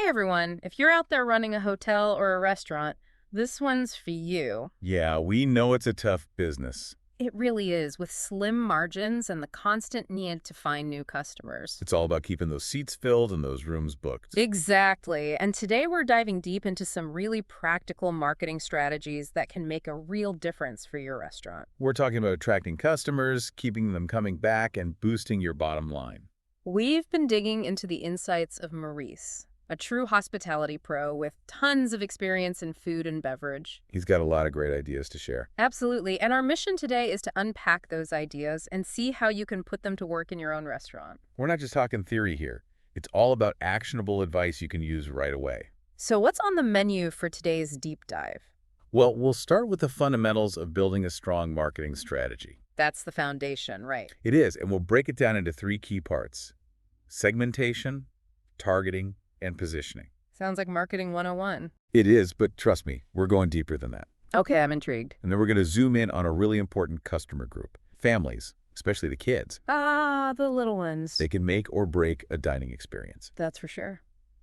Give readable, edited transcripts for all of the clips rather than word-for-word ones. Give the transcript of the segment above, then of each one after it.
Hey everyone, if you're out there running a hotel or a restaurant, this one's for you. Yeah, we know it's a tough business. It really is, with slim margins and the constant need to find new customers. It's all about keeping those seats filled and those rooms booked. Exactly. And today we're diving deep into some really practical marketing strategies that can make a real difference for your restaurant. We're talking about attracting customers, keeping them coming back, and boosting your bottom line. We've been digging into the insights of Maurice, a true hospitality pro with tons of experience in food and beverage. He's got a lot of great ideas to share. Absolutely. And our mission today is to unpack those ideas and see how you can put them to work in your own restaurant. We're not just talking theory here. It's all about actionable advice you can use right away. So what's on the menu for today's deep dive? Well, we'll start with the fundamentals of building a strong marketing strategy. That's the foundation, right? It is, and we'll break it down into three key parts: segmentation, targeting, and positioning. Sounds like marketing 101. It is, but trust me, we're going deeper than that. Okay, I'm intrigued. And then we're going to zoom in on a really important customer group: families, especially the kids. Ah, the little ones. They can make or break a dining experience. That's for sure.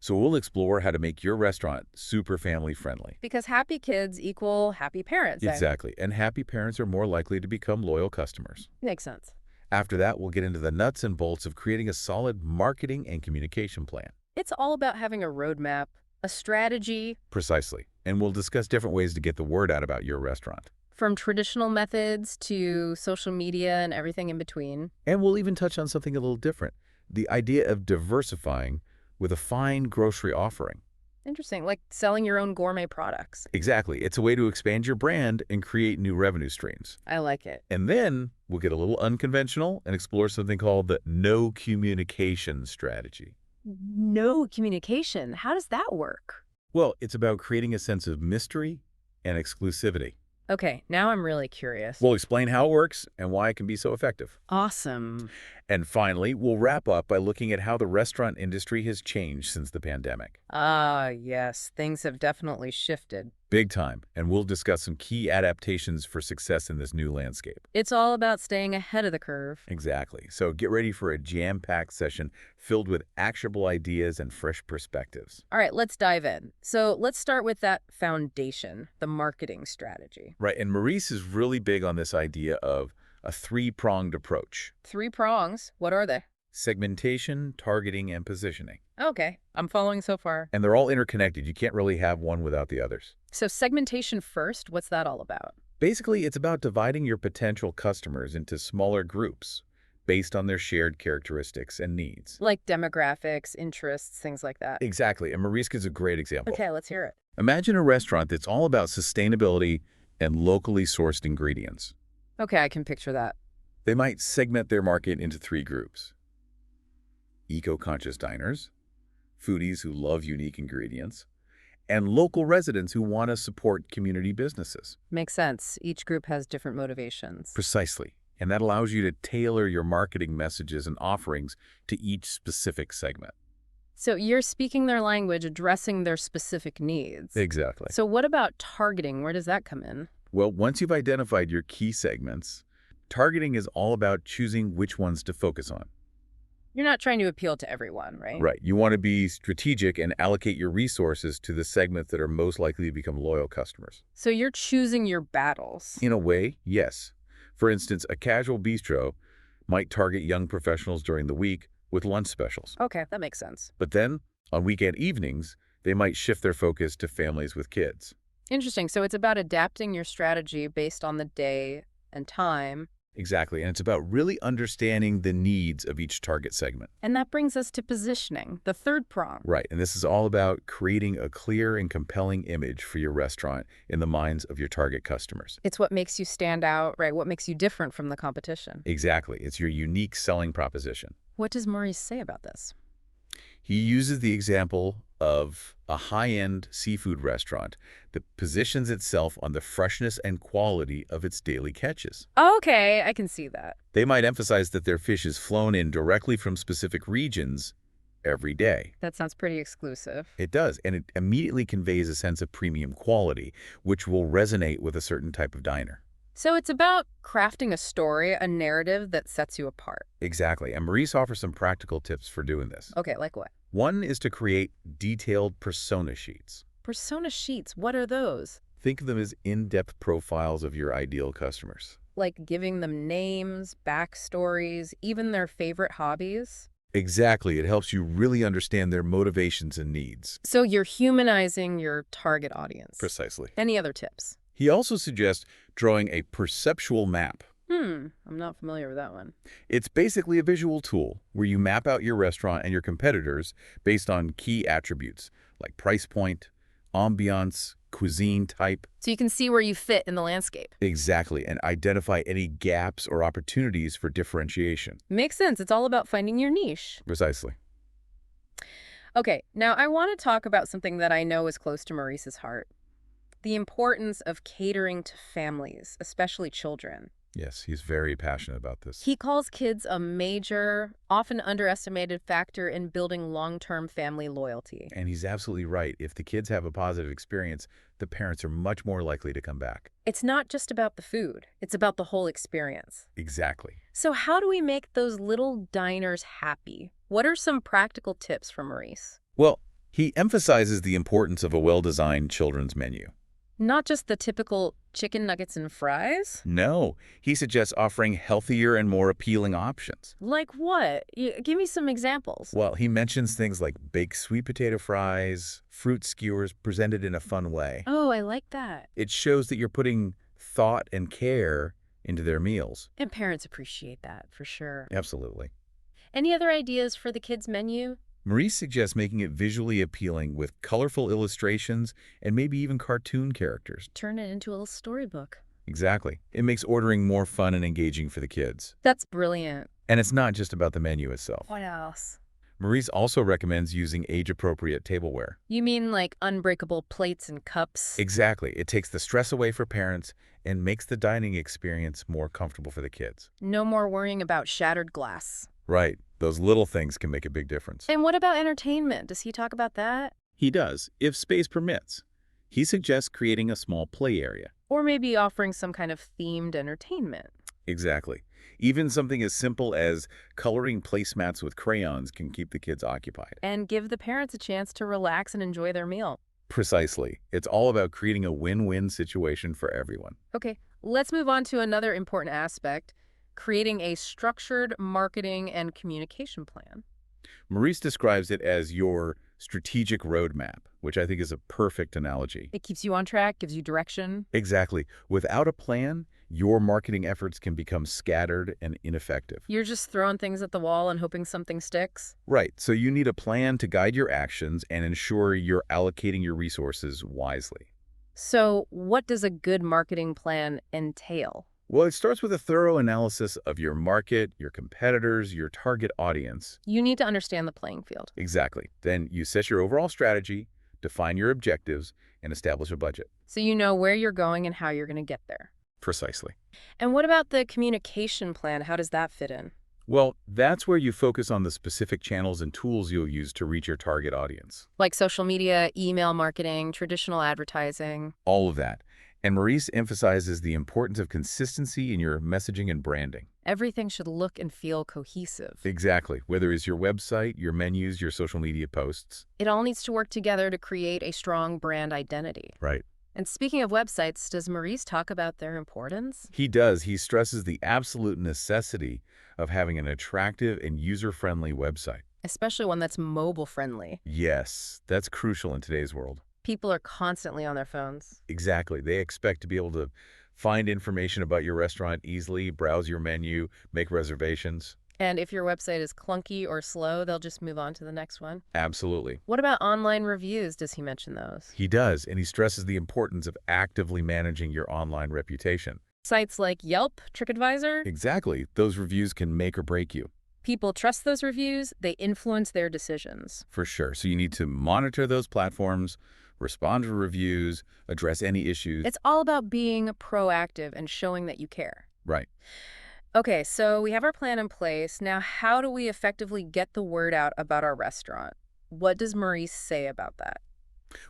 So we'll explore how to make your restaurant super family friendly. Because happy kids equal happy parents. Exactly. And happy parents are more likely to become loyal customers. Makes sense. After that, we'll get into the nuts and bolts of creating a solid marketing and communication plan. It's all about having a roadmap, a strategy. Precisely. And we'll discuss different ways to get the word out about your restaurant. From traditional methods to social media and everything in between. And we'll even touch on something a little different: the idea of diversifying with a fine grocery offering. Interesting, like selling your own gourmet products. Exactly. It's a way to expand your brand and create new revenue streams. I like it. And then we'll get a little unconventional and explore something called the no communication strategy. No communication. How does that work? Well, it's about creating a sense of mystery and exclusivity. Okay, now I'm really curious. We'll explain how it works and why it can be so effective. Awesome. And finally, we'll wrap up by looking at how the restaurant industry has changed since the pandemic. Ah, yes, things have definitely shifted. Big time. And we'll discuss some key adaptations for success in this new landscape. It's all about staying ahead of the curve. Exactly. So get ready for a jam-packed session filled with actionable ideas and fresh perspectives. All right, let's dive in. So let's start with that foundation, the marketing strategy. Right. And Maurice is really big on this idea of a three-pronged approach: 3 prongs. What are they? segmentation, targeting, and positioning. Okay, I'm following so far. And they're all interconnected. You can't really have one without the others. So segmentation first, what's that all about? Basically, it's about dividing your potential customers into smaller groups based on their shared characteristics and needs. Like demographics, interests, things like that. Exactly. And Maurice gives a great example. Okay, let's hear it. Imagine a restaurant that's all about sustainability and locally sourced ingredients. Okay, I can picture that. They might segment their market into 3 groups: eco-conscious diners, foodies who love unique ingredients, and local residents who want to support community businesses. Makes sense. Each group has different motivations. Precisely. And that allows you to tailor your marketing messages and offerings to each specific segment. So you're speaking their language, addressing their specific needs. Exactly. So what about targeting? Where does that come in? Well, once you've identified your key segments, targeting is all about choosing which ones to focus on. You're not trying to appeal to everyone, right? Right. You want to be strategic and allocate your resources to the segments that are most likely to become loyal customers. So you're choosing your battles. In a way, yes. For instance, a casual bistro might target young professionals during the week with lunch specials. Okay, that makes sense. But then, on weekend evenings, they might shift their focus to families with kids. Interesting. So it's about adapting your strategy based on the day and time. Exactly. And it's about really understanding the needs of each target segment. And that brings us to positioning, the third prong. Right. And this is all about creating a clear and compelling image for your restaurant in the minds of your target customers. It's what makes you stand out, right? What makes you different from the competition. Exactly. It's your unique selling proposition. What does Maurice say about this? He uses the example of a high-end seafood restaurant that positions itself on the freshness and quality of its daily catches. Okay, I can see that. They might emphasize that their fish is flown in directly from specific regions every day. That sounds pretty exclusive. It does, and it immediately conveys a sense of premium quality, which will resonate with a certain type of diner. So it's about crafting a story, a narrative that sets you apart. Exactly, and Maurice offers some practical tips for doing this. Okay, like what? One is to create detailed persona sheets. Persona sheets, what are those? Think of them as in-depth profiles of your ideal customers. Like giving them names, backstories, even their favorite hobbies? Exactly. It helps you really understand their motivations and needs. So you're humanizing your target audience. Precisely. Any other tips? He also suggests drawing a perceptual map. I'm not familiar with that one. It's basically a visual tool where you map out your restaurant and your competitors based on key attributes like price point, ambiance, cuisine type. So you can see where you fit in the landscape. Exactly, and identify any gaps or opportunities for differentiation. Makes sense. It's all about finding your niche. Precisely. Okay, now I want to talk about something that I know is close to Maurice's heart. The importance of catering to families, especially children. Yes, he's very passionate about this. He calls kids a major, often underestimated factor in building long-term family loyalty. And he's absolutely right. If the kids have a positive experience, the parents are much more likely to come back. It's not just about the food. It's about the whole experience. Exactly. So how do we make those little diners happy? What are some practical tips from Maurice? Well, he emphasizes the importance of a well-designed children's menu. Not just the typical chicken nuggets and fries? No, he suggests offering healthier and more appealing options. Like what? Give me some examples. Well, he mentions things like baked sweet potato fries, fruit skewers presented in a fun way. Oh, I like that. It shows that you're putting thought and care into their meals. And parents appreciate that, for sure. Absolutely. Any other ideas for the kids' menu? Maurice suggests making it visually appealing with colorful illustrations and maybe even cartoon characters. Turn it into a little storybook. Exactly. It makes ordering more fun and engaging for the kids. That's brilliant. And it's not just about the menu itself. What else? Maurice also recommends using age-appropriate tableware. You mean like unbreakable plates and cups? Exactly. It takes the stress away for parents and makes the dining experience more comfortable for the kids. No more worrying about shattered glass. Right. Those little things can make a big difference. And what about entertainment? Does he talk about that? He does, if space permits. He suggests creating a small play area. Or maybe offering some kind of themed entertainment. Exactly. Even something as simple as coloring placemats with crayons can keep the kids occupied. And give the parents a chance to relax and enjoy their meal. Precisely. It's all about creating a win-win situation for everyone. Okay, let's move on to another important aspect, creating a structured marketing and communication plan. Maurice describes it as your strategic roadmap, which I think is a perfect analogy. It keeps you on track, gives you direction. Exactly. Without a plan, your marketing efforts can become scattered and ineffective. You're just throwing things at the wall and hoping something sticks. Right. So you need a plan to guide your actions and ensure you're allocating your resources wisely. So what does a good marketing plan entail? Well, it starts with a thorough analysis of your market, your competitors, your target audience. You need to understand the playing field. Exactly. Then you set your overall strategy, define your objectives, and establish a budget. So you know where you're going and how you're going to get there. Precisely. And what about the communication plan? How does that fit in? Well, that's where you focus on the specific channels and tools you'll use to reach your target audience. Like social media, email marketing, traditional advertising. All of that. And Maurice emphasizes the importance of consistency in your messaging and branding. Everything should look and feel cohesive. Exactly. Whether it's your website, your menus, your social media posts. It all needs to work together to create a strong brand identity. Right. And speaking of websites, does Maurice talk about their importance? He does. He stresses the absolute necessity of having an attractive and user-friendly website. Especially one that's mobile-friendly. Yes, that's crucial in today's world. People are constantly on their phones. Exactly. They expect to be able to find information about your restaurant easily, browse your menu, make reservations. And if your website is clunky or slow, they'll just move on to the next one. Absolutely. What about online reviews? Does he mention those? He does, and he stresses the importance of actively managing your online reputation. Sites like Yelp, TripAdvisor? Exactly. Those reviews can make or break you. People trust those reviews. They influence their decisions. For sure. So you need to monitor those platforms, respond to reviews, address any issues. It's all about being proactive and showing that you care. Right. Okay, so we have our plan in place. Now, how do we effectively get the word out about our restaurant? What does Maurice say about that?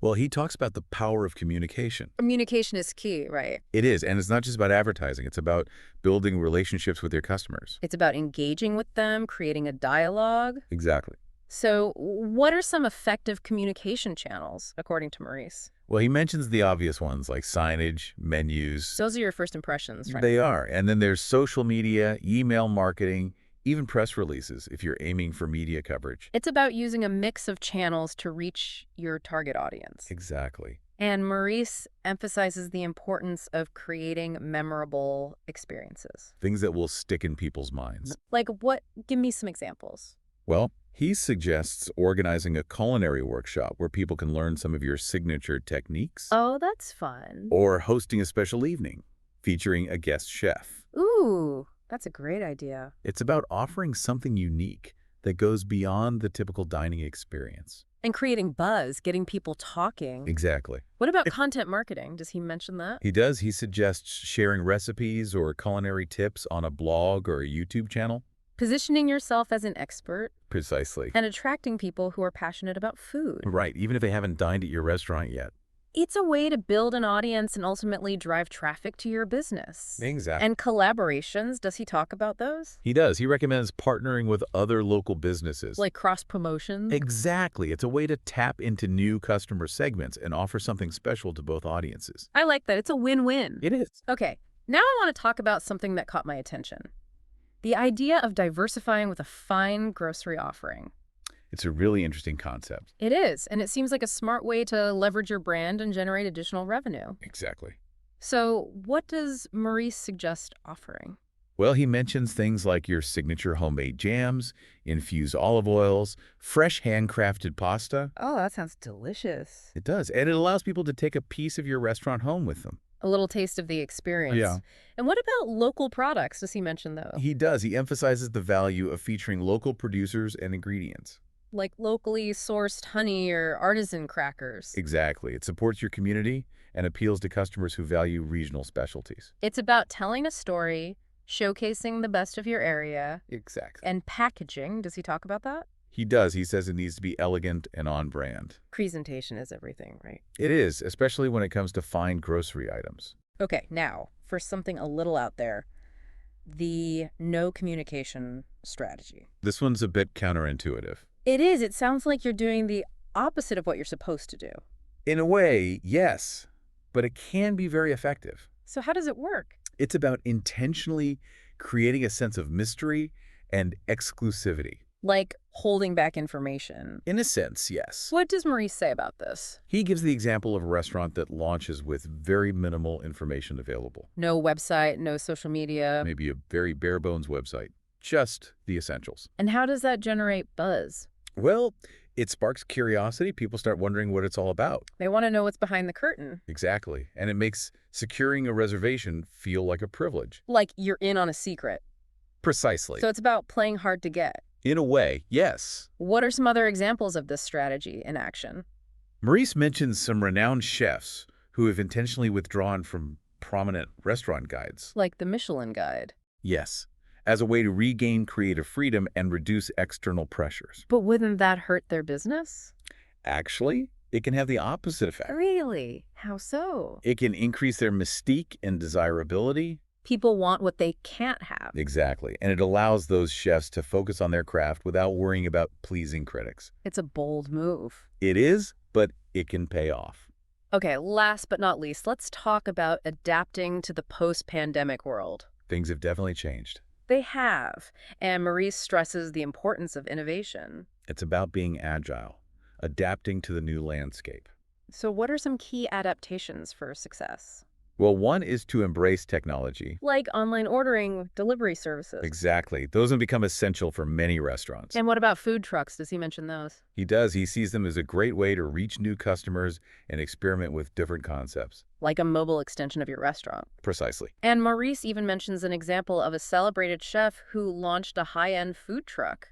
Well, he talks about the power of communication. Communication is key, right? It is, and it's not just about advertising. It's about building relationships with your customers. It's about engaging with them, creating a dialogue. Exactly. So, what are some effective communication channels, according to Maurice? Well, he mentions the obvious ones like signage, menus. Those are your first impressions, right? They are. And then there's social media, email marketing, even press releases if you're aiming for media coverage. It's about using a mix of channels to reach your target audience. Exactly. And Maurice emphasizes the importance of creating memorable experiences. Things that will stick in people's minds. Like what? Give me some examples. Well, he suggests organizing a culinary workshop where people can learn some of your signature techniques, Oh, that's fun. or hosting a special evening featuring a guest chef. Ooh, that's a great idea. It's about offering something unique that goes beyond the typical dining experience. And creating buzz, getting people talking. Exactly. What about content marketing? Does he mention that? He does. He suggests sharing recipes or culinary tips on a blog or a YouTube channel. Positioning yourself as an expert Precisely. and attracting people who are passionate about food. Right, even if they haven't dined at your restaurant yet. It's a way to build an audience and ultimately drive traffic to your business. Exactly. And collaborations, does he talk about those? He does. He recommends partnering with other local businesses. Like cross promotions? Exactly. It's a way to tap into new customer segments and offer something special to both audiences. I like that. It's a win-win. It is. Okay, now I want to talk about something that caught my attention. The idea of diversifying with a fine grocery offering. It's a really interesting concept. It is, and it seems like a smart way to leverage your brand and generate additional revenue. Exactly. So, what does Maurice suggest offering? Well, he mentions things like your signature homemade jams, infused olive oils, fresh handcrafted pasta. Oh, that sounds delicious. It does. And it allows people to take a piece of your restaurant home with them. A little taste of the experience. Yeah. And what about local products? Does he mention those? He does. He emphasizes the value of featuring local producers and ingredients. Like locally sourced honey or artisan crackers. Exactly. It supports your community and appeals to customers who value regional specialties. It's about telling a story, showcasing the best of your area, Exactly. and packaging. Does he talk about that? He does. He says it needs to be elegant and on brand. Presentation is everything, right? It is, especially when it comes to fine grocery items. Okay, now, for something a little out there, the no communication strategy. This one's a bit counterintuitive. It is. It sounds like you're doing the opposite of what you're supposed to do. In a way, yes, but it can be very effective. So how does it work? It's about intentionally creating a sense of mystery and exclusivity. Like holding back information. In a sense, yes. What does Maurice say about this? He gives the example of a restaurant that launches with very minimal information available. No website, no social media. Maybe a very bare-bones website. Just the essentials. And how does that generate buzz? Well, it sparks curiosity. People start wondering what it's all about. They want to know what's behind the curtain. Exactly. And it makes securing a reservation feel like a privilege. Like you're in on a secret. Precisely. So it's about playing hard to get. In a way, yes. What are some other examples of this strategy in action? Maurice mentions some renowned chefs who have intentionally withdrawn from prominent restaurant guides. Like the Michelin Guide. Yes, as a way to regain creative freedom and reduce external pressures. But wouldn't that hurt their business? Actually, it can have the opposite effect. Really? How so? It can increase their mystique and desirability. People want what they can't have. Exactly. And it allows those chefs to focus on their craft without worrying about pleasing critics. It's a bold move. It is, but it can pay off. Okay, last but not least, let's talk about adapting to the post-pandemic world. Things have definitely changed. They have, and Maurice stresses the importance of innovation. It's about being agile, adapting to the new landscape. So what are some key adaptations for success? Well, one is to embrace technology. Like online ordering, delivery services. Exactly. Those have become essential for many restaurants. And what about food trucks? Does he mention those? He does. He sees them as a great way to reach new customers and experiment with different concepts. Like a mobile extension of your restaurant. Precisely. And Maurice even mentions an example of a celebrated chef who launched a high-end food truck.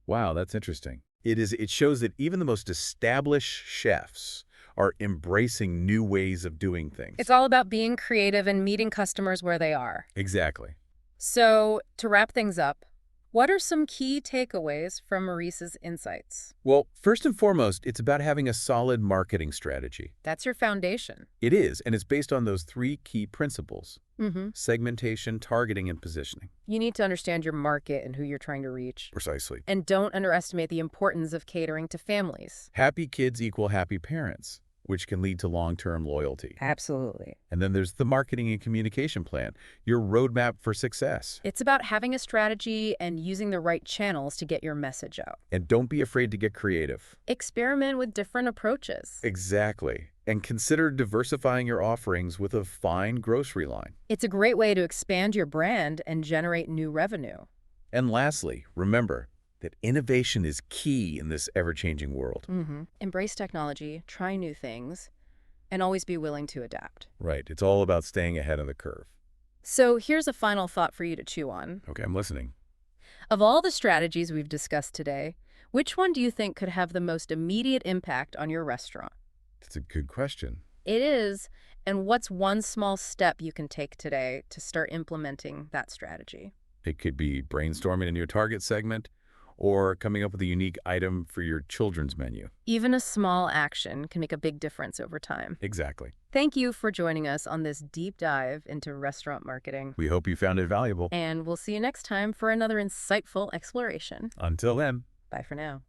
Wow, that's interesting. It shows that even the most established chefs are embracing new ways of doing things. It's all about being creative and meeting customers where they are. Exactly. So, to wrap things up, What are some key takeaways from Maurice's insights? Well, first and foremost, it's about having a solid marketing strategy. That's your foundation. It is, and it's based on those three key principles: Mm-hmm. segmentation, targeting, and positioning. You need to understand your market and who you're trying to reach. Precisely. And don't underestimate the importance of catering to families. Happy kids equal happy parents, which can lead to long-term loyalty. Absolutely. And then there's the marketing and communication plan, your roadmap for success. It's about having a strategy and using the right channels to get your message out. And don't be afraid to get creative. Experiment with different approaches. Exactly. And consider diversifying your offerings with a fine grocery line. It's a great way to expand your brand and generate new revenue. And lastly, remember that innovation is key in this ever-changing world. Embrace technology, try new things, and always be willing to adapt. Right. It's all about staying ahead of the curve. So here's a final thought for you to chew on. Okay, I'm listening. Of all the strategies we've discussed today, which one do you think could have the most immediate impact on your restaurant? That's a good question. It is, and what's one small step you can take today to start implementing that strategy? It could be brainstorming in your target segment or coming up with a unique item for your children's menu. Even a small action can make a big difference over time. Exactly. Thank you for joining us on this deep dive into restaurant marketing. We hope you found it valuable. And we'll see you next time for another insightful exploration. Until then. Bye for now.